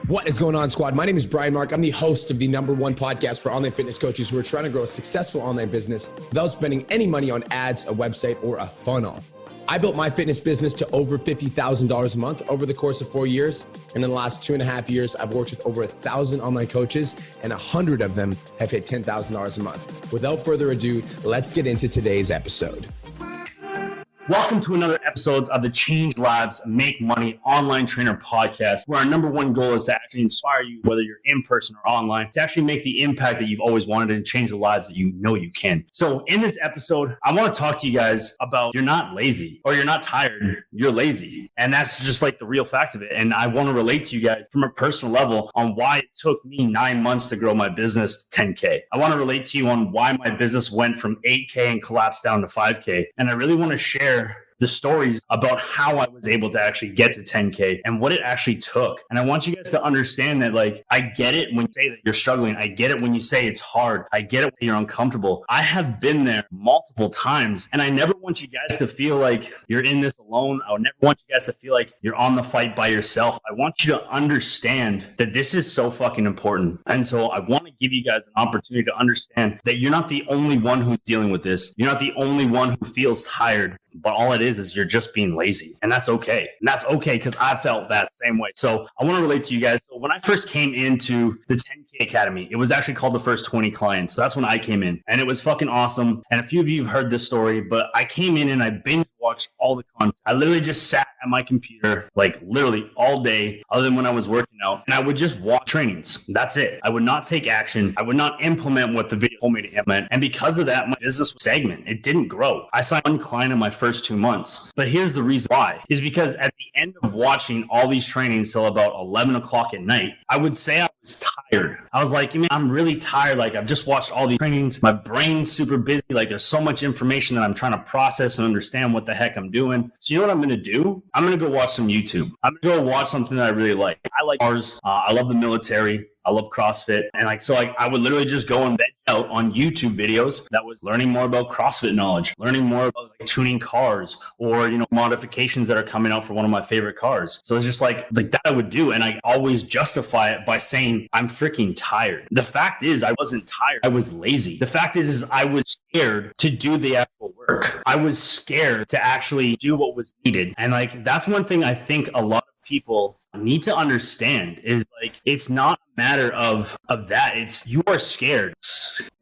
What is going on, squad? My name is Brian Mark. I'm the host of the #1 podcast for online fitness coaches who are trying to grow a successful online business without spending any money on ads, a website, or a funnel. I built my fitness business to over $50,000 a month over the course of 4 years. And in the last 2.5 years, I've worked with over 1,000 online coaches and 100 of them have hit $10,000 a month. Without further ado, let's get into today's episode. Welcome to another episode of the Change Lives, Make Money Online Trainer Podcast, where our #1 goal is to actually inspire you, whether you're in person or online, to actually make the impact that you've always wanted and change the lives that you know you can. So in this episode, I want to talk to you guys about you're not lazy or you're not tired, you're lazy. And that's just like the real fact of it. And I want to relate to you guys from a personal level on why it took me 9 months to grow my business to 10K. I want to relate to you on why my business went from 8K and collapsed down to 5K. And I really want to share the stories about how I was able to actually get to 10K and what it actually took. And I want you guys to understand that, like, I get it when you say that you're struggling. I get it when you say it's hard. I get it when you're uncomfortable. I have been there multiple times, and I never want you guys to feel like you're in this alone. I would never want you guys to feel like you're on the fight by yourself. I want you to understand that this is so fucking important. And so I want to give you guys an opportunity to understand that you're not the only one who's dealing with this. You're not the only one who feels tired, but all it is you're just being lazy. And that's okay. And that's okay because I felt that same way. So I want to relate to you guys. So when I first came into the 10K Academy, it was actually called the first 20 clients. So that's when I came in, and it was fucking awesome. And a few of you have heard this story, but I came in and I binge watched all the content. I literally just sat at my computer, like literally all day, other than when I was working out, and I would just watch trainings. That's it. I would not take action. I would not implement what the video told me to implement. And because of that, my business was stagnant. It didn't grow. I signed one client in my first 2 months. But here's the reason why, is because at the end of watching all these trainings till about 11 o'clock at night, I would say I was tired. I was like, man, I'm really tired. Like, I've just watched all these trainings. My brain's super busy. Like, there's so much information that I'm trying to process and understand what the heck I'm doing. So you know what I'm going to do? I'm going to go watch some YouTube. I'm going to go watch something that I really like. I like cars. I love the military. I love CrossFit. And I would literally just go and veg out on YouTube videos that was learning more about CrossFit knowledge, learning more about like tuning cars or, modifications that are coming out for one of my favorite cars. So it's just like that I would do. And I always justify it by saying I'm freaking tired. The fact is I wasn't tired. I was lazy. The fact is I was scared to do the actual work. I was scared to actually do what was needed. And that's one thing I think a lot of people need to understand is it's not a matter of that. It's you are scared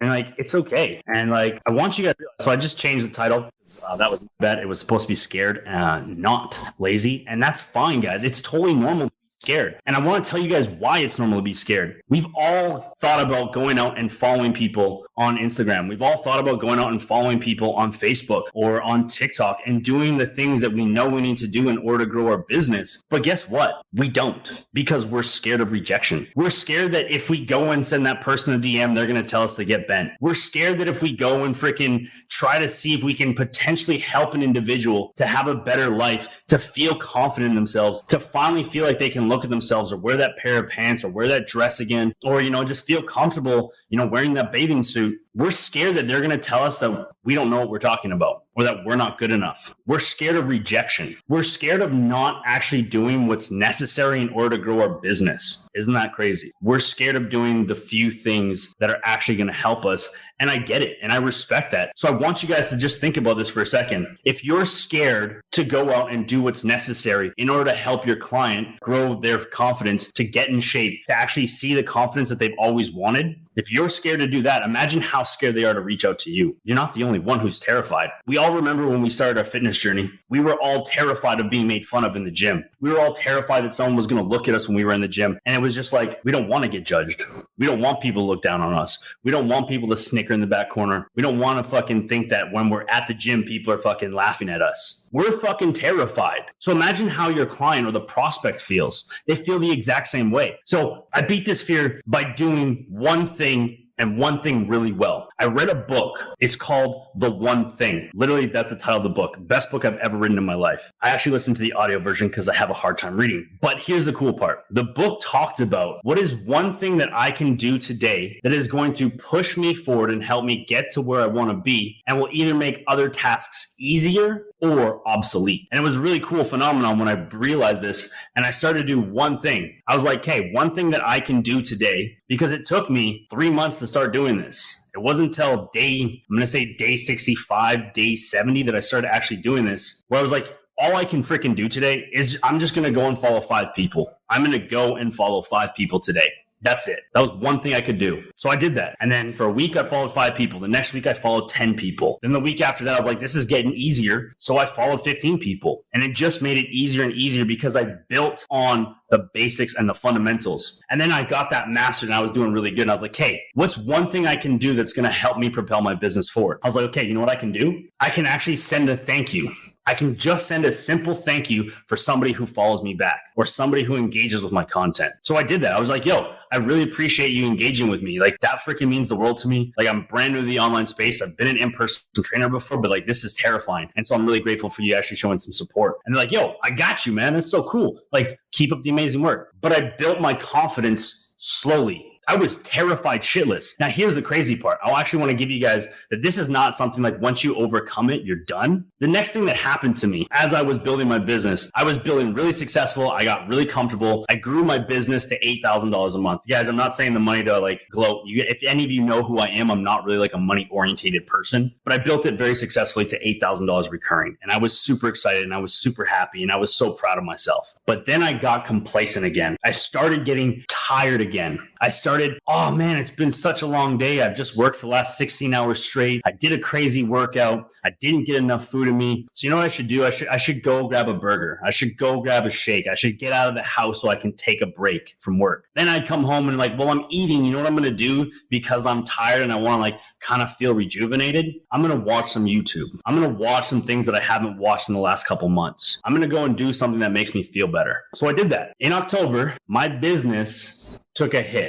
and it's okay. And I want you guys to realize, so I just changed the title because that was my bad. It was supposed to be scared, not lazy. And that's fine, guys. It's totally normal to be scared. And I want to tell you guys why it's normal to be scared. We've all thought about going out and following people on Instagram. We've all thought about going out and following people on Facebook or on TikTok and doing the things that we know we need to do in order to grow our business. But guess what? We don't, because we're scared of rejection. We're scared that if we go and send that person a DM, they're going to tell us to get bent. We're scared that if we go and freaking try to see if we can potentially help an individual to have a better life, to feel confident in themselves, to finally feel like they can look at themselves or wear that pair of pants or wear that dress again, or, just feel comfortable, wearing that bathing suit. We're scared that they're going to tell us that we don't know what we're talking about or that we're not good enough. We're scared of rejection. We're scared of not actually doing what's necessary in order to grow our business. Isn't that crazy? We're scared of doing the few things that are actually going to help us. And I get it. And I respect that. So I want you guys to just think about this for a second. If you're scared to go out and do what's necessary in order to help your client grow their confidence, to get in shape, to actually see the confidence that they've always wanted, if you're scared to do that, imagine how scared they are to reach out to you. You're not the only one who's terrified. We all remember when we started our fitness journey, we were all terrified of being made fun of in the gym. We were all terrified that someone was going to look at us when we were in the gym. And it was just we don't want to get judged. We don't want people to look down on us. We don't want people to snicker in the back corner. We don't want to fucking think that when we're at the gym, people are fucking laughing at us. We're fucking terrified. So imagine how your client or the prospect feels. They feel the exact same way. So I beat this fear by doing one thing and one thing really well. I read a book. It's called The One Thing. Literally, that's the title of the book. Best book I've ever written in my life. I actually listened to the audio version because I have a hard time reading. But here's the cool part. The book talked about what is one thing that I can do today that is going to push me forward and help me get to where I want to be and will either make other tasks easier or obsolete. And it was a really cool phenomenon when I realized this, and I started to do one thing. I was like, hey, one thing that I can do today, because it took me 3 months to start doing this. It wasn't until day 65, day 70 that I started actually doing this, where I was like, all I can freaking do today is I'm just going to go and follow 5 people. I'm going to go and follow 5 people today. That's it. That was one thing I could do. So I did that. And then for a week, I followed 5 people. The next week, I followed 10 people. Then the week after that, I was like, this is getting easier. So I followed 15 people. And it just made it easier and easier because I built on the basics and the fundamentals. And then I got that mastered and I was doing really good. And I was like, hey, what's one thing I can do that's going to help me propel my business forward? I was like, okay, you know what I can do? I can actually send a thank you. I can just send a simple thank you for somebody who follows me back or somebody who engages with my content. So I did that. I was like, yo, I really appreciate you engaging with me. Like that freaking means the world to me. Like I'm brand new to the online space. I've been an in-person trainer before, but like this is terrifying. And so I'm really grateful for you actually showing some support. And they're like, yo, I got you, man. That's so cool. Like keep up the amazing work. But I built my confidence slowly. I was terrified shitless. Now, here's the crazy part. I actually want to give you guys that this is not something like once you overcome it, you're done. The next thing that happened to me as I was building my business, I was building really successful. I got really comfortable. I grew my business to $8,000 a month. Guys, I'm not saying the money to like gloat. If any of you know who I am, I'm not really like a money orientated person, but I built it very successfully to $8,000 recurring. And I was super excited and I was super happy and I was so proud of myself. But then I got complacent again. I started getting tired again. I started, oh man, it's been such a long day. I've just worked for the last 16 hours straight. I did a crazy workout. I didn't get enough food in me. So you know what I should do? I should go grab a burger. I should go grab a shake. I should get out of the house so I can take a break from work. Then I'd come home and like, well, I'm eating. You know what I'm going to do? Because I'm tired and I want to like kind of feel rejuvenated. I'm going to watch some YouTube. I'm going to watch some things that I haven't watched in the last couple months. I'm going to go and do something that makes me feel better. So I did that. In October, my business took a hit.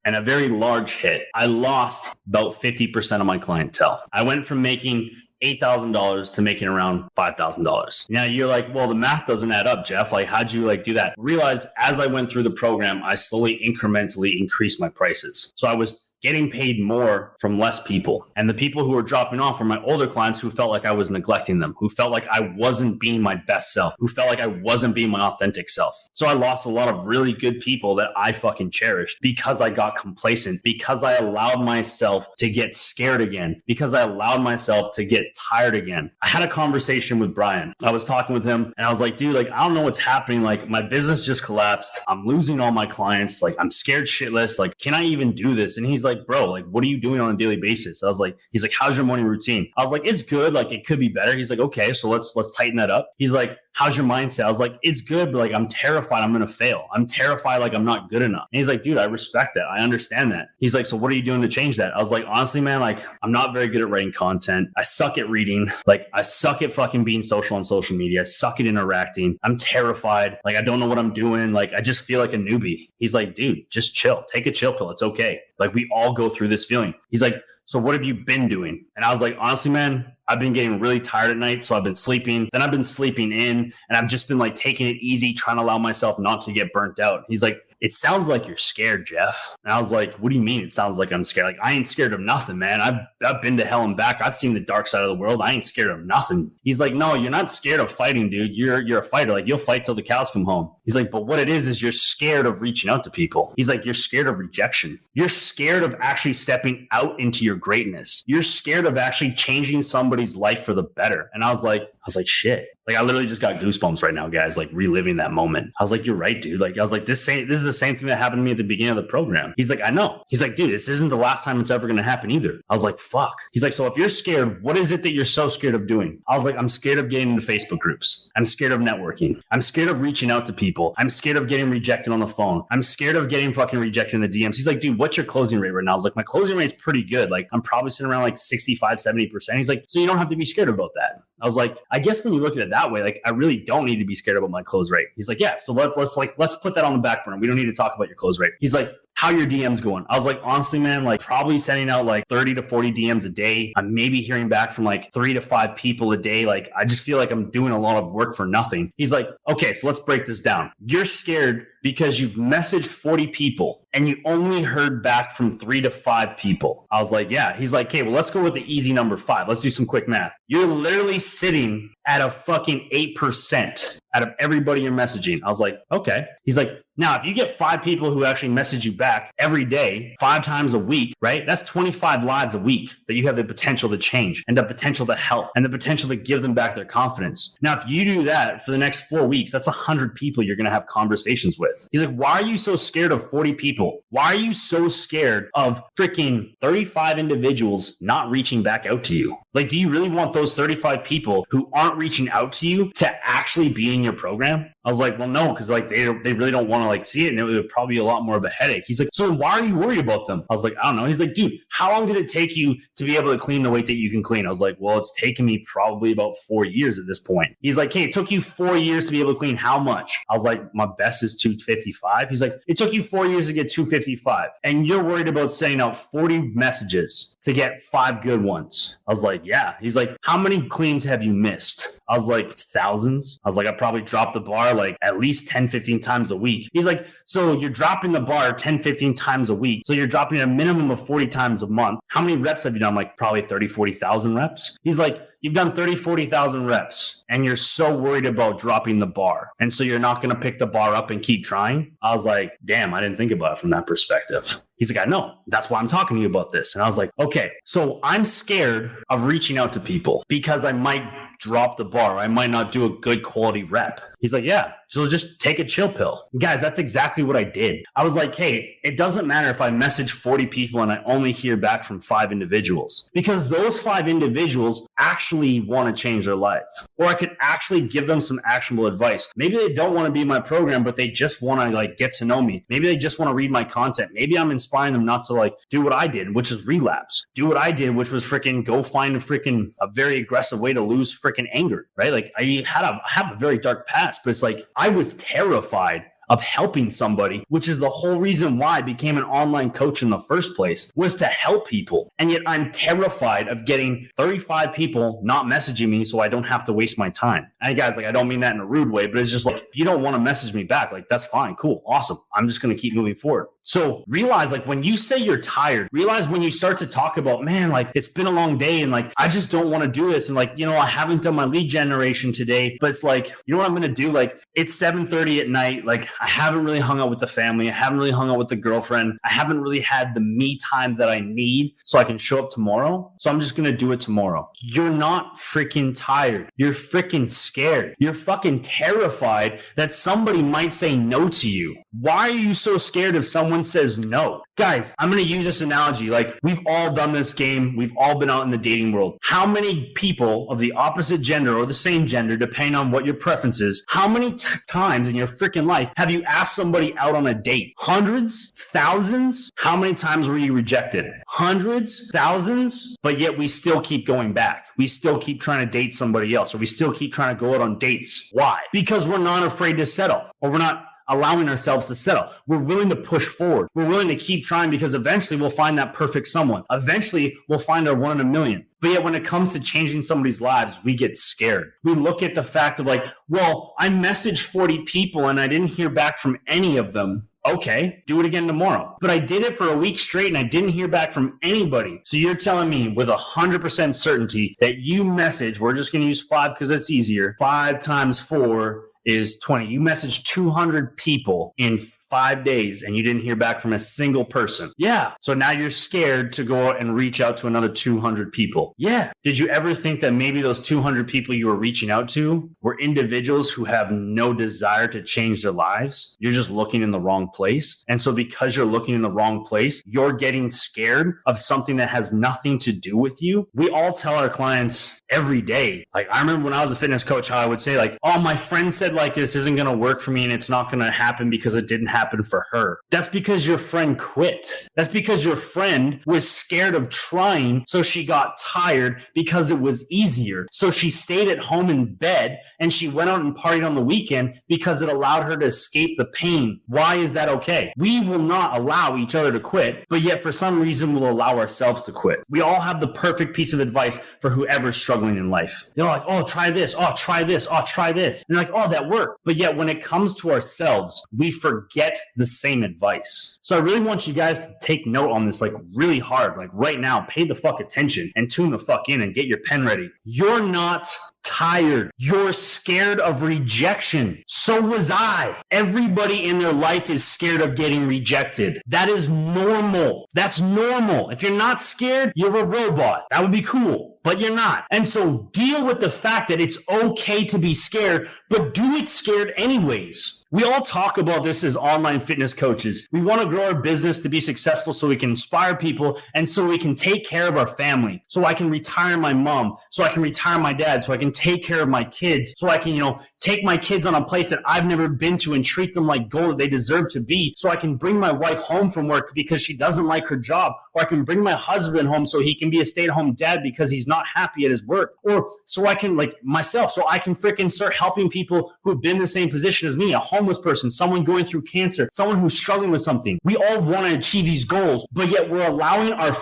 And a very large hit. I lost about 50% of my clientele. I went from making $8,000 to making around $5,000. Now you're like, well, the math doesn't add up, Jeff. Like, how'd you like do that? Realize as I went through the program, I slowly incrementally increased my prices. So I was getting paid more from less people. And the people who were dropping off were my older clients who felt like I was neglecting them, who felt like I wasn't being my best self, who felt like I wasn't being my authentic self. So I lost a lot of really good people that I fucking cherished because I got complacent, because I allowed myself to get scared again, because I allowed myself to get tired again. I had a conversation with Brian. I was talking with him and I was like, dude, like, I don't know what's happening. Like my business just collapsed. I'm losing all my clients. Like I'm scared shitless. Like, can I even do this? And he's like, bro, like, what are you doing on a daily basis? I was like, he's like, how's your morning routine? I was like, it's good. Like, it could be better. He's like, okay, so let's tighten that up. He's like, how's your mindset? I was like, it's good, but like, I'm terrified I'm going to fail. I'm terrified like I'm not good enough. And he's like, dude, I respect that. I understand that. He's like, so what are you doing to change that? I was like, honestly, man, like, I'm not very good at writing content. I suck at reading. Like, I suck at fucking being social on social media. I suck at interacting. I'm terrified. Like, I don't know what I'm doing. Like, I just feel like a newbie. He's like, dude, just chill. Take a chill pill. It's okay. Like, we all go through this feeling. He's like, so what have you been doing? And I was like, honestly, man, I've been getting really tired at night. So I've been sleeping. Then I've been sleeping in and I've just been like taking it easy, trying to allow myself not to get burnt out. He's like, it sounds like you're scared, Jeff. And I was like, what do you mean it sounds like I'm scared? Like, I ain't scared of nothing, man. I've been to hell and back. I've seen the dark side of the world. I ain't scared of nothing. He's like, no, you're not scared of fighting, dude. You're a fighter. Like, you'll fight till the cows come home. He's like, but what it is you're scared of reaching out to people. He's like, you're scared of rejection. You're scared of actually stepping out into your greatness. You're scared of actually changing somebody's life for the better. And I was like, shit. Like, I literally just got goosebumps right now, guys, like reliving that moment. I was like, you're right, dude. Like, I was like, this is the same thing that happened to me at the beginning of the program. He's like, I know. He's like, dude, this isn't the last time it's ever going to happen either. I was like, fuck. He's like, so if you're scared, what is it that you're so scared of doing? I was like, I'm scared of getting into Facebook groups. I'm scared of networking. I'm scared of reaching out to people. I'm scared of getting rejected on the phone. I'm scared of getting fucking rejected in the DMs. He's like, dude, what's your closing rate right now? I was like, my closing rate's pretty good. Like, I'm probably sitting around like 65, 70%. He's like, so you don't have to be scared about that. I was like, I guess when you look at it that way, like, I really don't need to be scared about my close rate. He's like, yeah, so let's put that on the back burner. We don't need to talk about your close rate. He's like, how your DMs going? I was like, honestly, man, like probably sending out like 30 to 40 DMs a day. I'm maybe hearing back from like 3 to 5 people a day. Like, I just feel like I'm doing a lot of work for nothing. He's like, okay, so let's break this down. You're scared because you've messaged 40 people and you only heard back from 3 to 5 people. I was like, yeah. He's like, okay, well, let's go with the easy number 5. Let's do some quick math. You're literally sitting at a fucking 8% out of everybody you're messaging. I was like, okay. He's like, now, if you get 5 people who actually message you back every day, 5 times a week, right? That's 25 lives a week that you have the potential to change and the potential to help and the potential to give them back their confidence. Now, if you do that for the next 4 weeks, that's 100 people you're going to have conversations with. He's like, why are you so scared of 40 people? Why are you so scared of freaking 35 individuals not reaching back out to you? Like, do you really want those 35 people who aren't reaching out to you to actually be in your program? I was like, well, no, because like they really don't want to like see it, and it would probably be a lot more of a headache. He's like, so why are you worried about them? I was like, I don't know. He's like, dude, how long did it take you to be able to clean the weight that you can clean? I was like, well, it's taken me probably about 4 years at this point. He's like, hey, it took you 4 years to be able to clean how much? I was like, my best is 255. He's like, it took you 4 years to get 255, and you're worried about sending out 40 messages to get 5 good ones. I was like, yeah. He's like, how many cleans have you missed? I was like, thousands. I was like, I probably dropped the bar like at least 10, 15 times a week. He's like, so you're dropping the bar 10, 15 times a week. So you're dropping a minimum of 40 times a month. How many reps have you done? Like probably 30, 40,000 reps. He's like, you've done 30, 40,000 reps and you're so worried about dropping the bar. And so you're not going to pick the bar up and keep trying. I was like, damn, I didn't think about it from that perspective. He's like, I know. That's why I'm talking to you about this. And I was like, okay, so I'm scared of reaching out to people because I might drop the bar. I might not do a good quality rep. He's like, yeah, so just take a chill pill. Guys, that's exactly what I did. I was like, hey, it doesn't matter if I message 40 people and I only hear back from 5 individuals, because those 5 individuals actually want to change their life. Or I could actually give them some actionable advice. Maybe they don't want to be in my program, but they just want to like get to know me. Maybe they just want to read my content. Maybe I'm inspiring them not to like do what I did, which is relapse. Do what I did, which was freaking go find a very aggressive way to lose freaking anger, right? Like I have a very dark past, but it's like I was terrified of helping somebody, which is the whole reason why I became an online coach in the first place, was to help people. And yet I'm terrified of getting 35 people not messaging me so I don't have to waste my time. And guys, like, I don't mean that in a rude way, but it's just like, if you don't want to message me back, like, that's fine, cool, awesome. I'm just going to keep moving forward. So realize, like, when you say you're tired, realize when you start to talk about, man, like, it's been a long day and like, I just don't want to do this. And like, you know, I haven't done my lead generation today, but it's like, you know what I'm going to do? Like, it's 7:30 at night. Like, I haven't really hung out with the family. I haven't really hung out with the girlfriend. I haven't really had the me time that I need so I can show up tomorrow. So I'm just going to do it tomorrow. You're not freaking tired. You're freaking scared. You're fucking terrified that somebody might say no to you. Why are you so scared if someone says no? Guys, I'm going to use this analogy. Like, we've all done this game. We've all been out in the dating world. How many people of the opposite gender or the same gender, depending on what your preference is, how many times in your freaking life have you asked somebody out on a date? Hundreds? Thousands? How many times were you rejected? Hundreds? Thousands? But yet we still keep going back. We still keep trying to date somebody else, or we still keep trying to go out on dates. Why? Because we're not afraid to settle, or we're not allowing ourselves to settle. We're willing to push forward. We're willing to keep trying because eventually we'll find that perfect someone. Eventually we'll find our 1 in a million. But yet when it comes to changing somebody's lives, we get scared. We look at the fact of like, well, I messaged 40 people and I didn't hear back from any of them. Okay, do it again tomorrow. But I did it for a week straight and I didn't hear back from anybody. So you're telling me with 100% certainty that you message, we're just going to use 5 because it's easier. 5 times 4 is 20. You messaged 200 people in 5 days and you didn't hear back from a single person. Yeah. So now you're scared to go out and reach out to another 200 people. Yeah. Did you ever think that maybe those 200 people you were reaching out to were individuals who have no desire to change their lives? You're just looking in the wrong place. And so because you're looking in the wrong place, you're getting scared of something that has nothing to do with you. We all tell our clients every day. Like, I remember when I was a fitness coach, how I would say like, oh, my friend said like, this isn't going to work for me and it's not going to happen because it didn't happen happen for her. That's because your friend quit. That's because your friend was scared of trying, so she got tired because it was easier. So she stayed at home in bed and she went out and partied on the weekend because it allowed her to escape the pain. Why is that okay? We will not allow each other to quit, but yet for some reason we'll allow ourselves to quit. We all have the perfect piece of advice for whoever's struggling in life. They're like, oh, try this. Oh, try this. Oh, try this. And they're like, oh, that worked. But yet when it comes to ourselves, we forget the same advice. So I really want you guys to take note on this, like really hard, like right now, pay the fuck attention and tune the fuck in and get your pen ready. You're not tired. You're scared of rejection. So was I. Everybody in their life is scared of getting rejected. That is normal. That's normal. If you're not scared, you're a robot. That would be cool, but you're not. And so deal with the fact that it's okay to be scared, but do it scared anyways. We all talk about this as online fitness coaches. We want to grow our business to be successful so we can inspire people and so we can take care of our family. So I can retire my mom, so I can retire my dad, so I can take care of my kids, so I can, take my kids on a place that I've never been to and treat them like gold that they deserve to be. So I can bring my wife home from work because she doesn't like her job. Or I can bring my husband home so he can be a stay-at-home dad because he's not happy at his work. Or so I can, myself, so I can freaking start helping people who've been in the same position as me, a homeless person, someone going through cancer, someone who's struggling with something. We all want to achieve these goals, but yet we're allowing our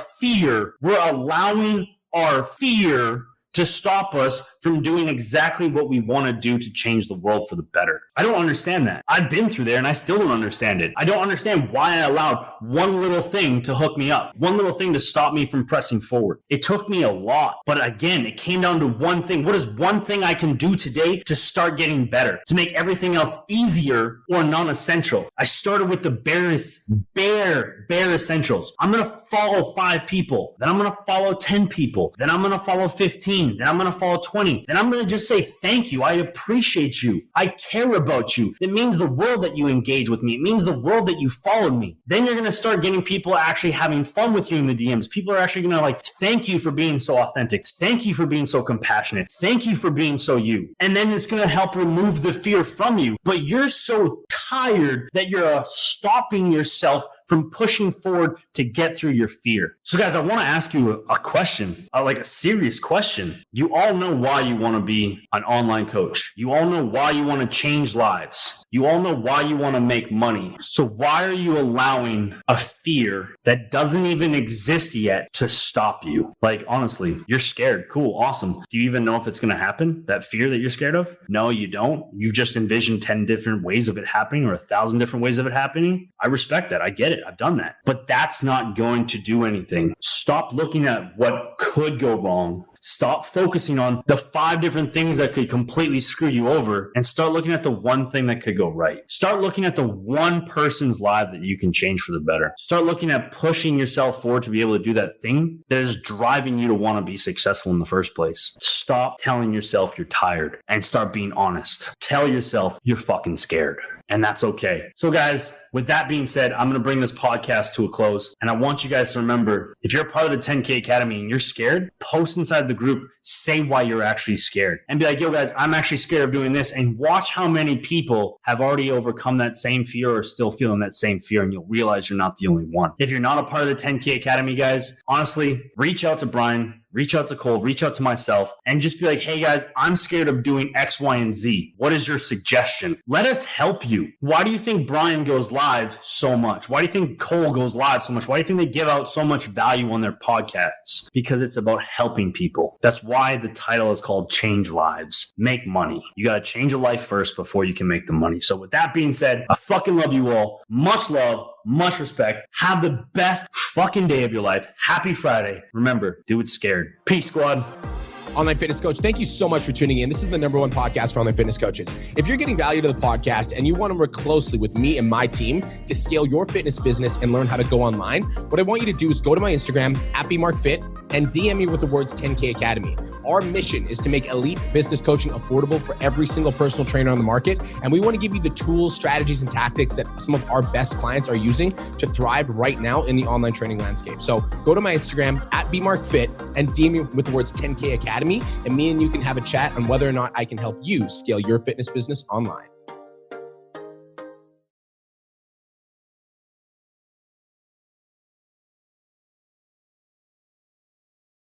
fear to stop us from doing exactly what we want to do to change the world for the better. I don't understand that. I've been through there and I still don't understand it. I don't understand why I allowed one little thing to hook me up, one little thing to stop me from pressing forward. It took me a lot, but again, it came down to one thing. What is one thing I can do today to start getting better, to make everything else easier or non-essential? I started with the bare essentials. I'm going to follow 5 people, then I'm going to follow 10 people, then I'm going to follow 15, then I'm going to follow 20. Then I'm going to just say, thank you. I appreciate you. I care about you. It means the world that you engage with me. It means the world that you followed me. Then you're going to start getting people actually having fun with you in the DMs. People are actually going to thank you for being so authentic. Thank you for being so compassionate. Thank you for being so you. And then it's going to help remove the fear from you. But you're so tired that you're stopping yourself from pushing forward to get through your fear. So guys, I want to ask you a question, a serious question. You all know why you want to be an online coach. You all know why you want to change lives. You all know why you want to make money. So why are you allowing a fear that doesn't even exist yet to stop you? Honestly, you're scared. Cool. Awesome. Do you even know if it's going to happen? That fear that you're scared of? No, you don't. You just envision 10 different ways of it happening or 1,000 different ways of it happening. I respect that. I get it. I've done that. But that's not going to do anything. Stop looking at what could go wrong. Stop focusing on the 5 different things that could completely screw you over and start looking at the one thing that could go right. Start looking at the one person's life that you can change for the better. Start looking at pushing yourself forward to be able to do that thing that is driving you to want to be successful in the first place. Stop telling yourself you're tired and start being honest. Tell yourself you're fucking scared. And that's okay. So guys, with that being said, I'm going to bring this podcast to a close. And I want you guys to remember, if you're a part of the 10K Academy and you're scared, post inside the group, say why you're actually scared. And be like, yo guys, I'm actually scared of doing this. And watch how many people have already overcome that same fear or still feeling that same fear. And you'll realize you're not the only one. If you're not a part of the 10K Academy, guys, honestly, reach out to Brian. Reach out to Cole, reach out to myself, and just be like, hey guys, I'm scared of doing X, Y, and Z. What is your suggestion? Let us help you. Why do you think Brian goes live so much? Why do you think Cole goes live so much? Why do you think they give out so much value on their podcasts? Because it's about helping people. That's why the title is called Change Lives, Make Money. You got to change a life first before you can make the money. So with that being said, I fucking love you all. Much love. Much respect. Have the best fucking day of your life. Happy Friday. Remember, do it scared. Peace, squad. Online Fitness Coach, thank you so much for tuning in. This is the #1 podcast for online fitness coaches. If you're getting value to the podcast and you want to work closely with me and my team to scale your fitness business and learn how to go online, what I want you to do is go to my Instagram, @BMarkFit, and DM me with the words 10K Academy. Our mission is to make elite business coaching affordable for every single personal trainer on the market. And we want to give you the tools, strategies, and tactics that some of our best clients are using to thrive right now in the online training landscape. So go to my Instagram, @BMarkFit, and DM me with the words 10K Academy. And me and you can have a chat on whether or not I can help you scale your fitness business online.